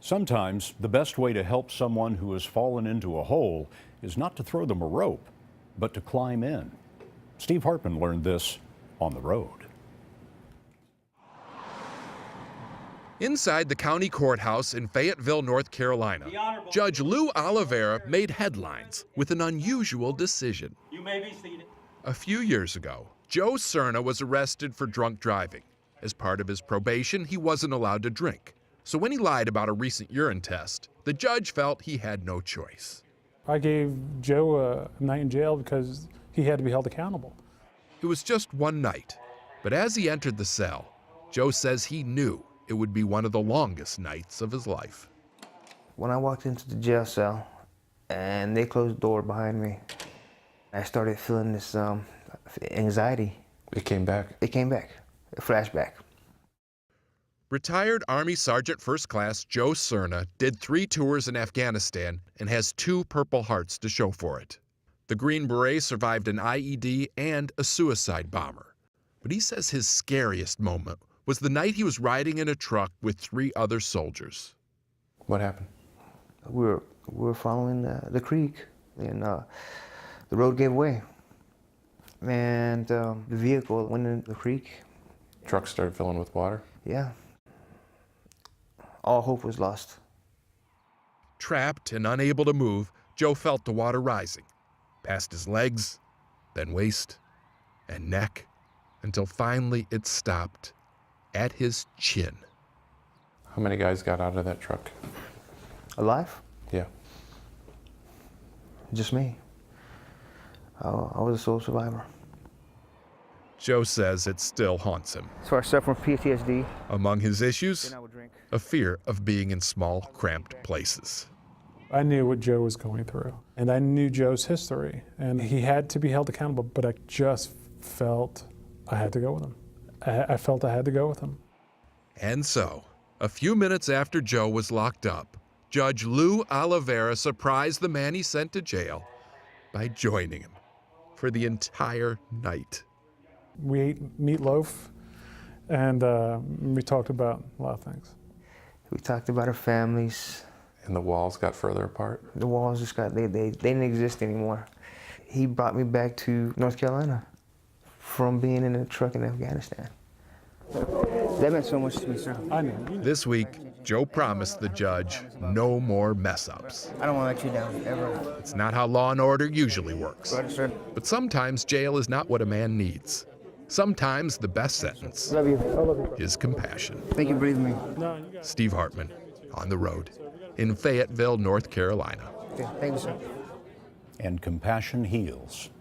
Sometimes the best way to help someone who has fallen into a hole is not to throw them a rope, but to climb in. Steve Hartman learned this on the road. Inside the county courthouse in Fayetteville, North Carolina, Judge Lou Oliveira made headlines with an unusual decision. You may be seated. A few years ago, Joe Cerna was arrested for drunk driving. As part of his probation, he wasn't allowed to drink. So when he lied about a recent urine test, the judge felt he had no choice. I gave Joe a night in jail because he had to be held accountable. It was just one night, but as he entered the cell, Joe says he knew it would be one of the longest nights of his life. When I walked into the jail cell and they closed the door behind me, I started feeling this anxiety. It came back? It came back, a flashback. Retired Army Sergeant First Class Joe Cerna did 3 tours in Afghanistan and has 2 Purple Hearts to show for it. The Green Beret survived an IED and a suicide bomber. But he says his scariest moment was the night he was riding in a truck with 3 other soldiers. What happened? We were following the creek, and the road gave way. And the vehicle went in the creek. Truck started filling with water? Yeah. All hope was lost. Trapped and unable to move, Joe felt the water rising, past his legs, then waist and neck, until finally it stopped at his chin. How many guys got out of that truck? Alive? Yeah. Just me. I was a sole survivor. Joe says it still haunts him. So I suffer from PTSD. Among his issues, I would drink. a fear of being in small, cramped places. I knew what Joe was going through, and I knew Joe's history, and he had to be held accountable, but I just felt I had to go with him. I felt I had to go with him. And so, a few minutes after Joe was locked up, Judge Lou Oliveira surprised the man he sent to jail by joining him for the entire night. We ate meatloaf, and we talked about a lot of things. We talked about our families. And the walls got further apart? The walls just got, they didn't exist anymore. He brought me back to North Carolina from being in a truck in Afghanistan. That meant so much to me, sir. I know. This week, Joe promised the judge no more mess-ups. I don't want to let you down, ever. It's not how law and order usually works. Right, sir. But sometimes jail is not what a man needs. Sometimes the best sentence Love you. I love you. is compassion. Thank you for believing me. Steve Hartman, on the road, in Fayetteville, North Carolina. Okay, thank you, sir. And compassion heals.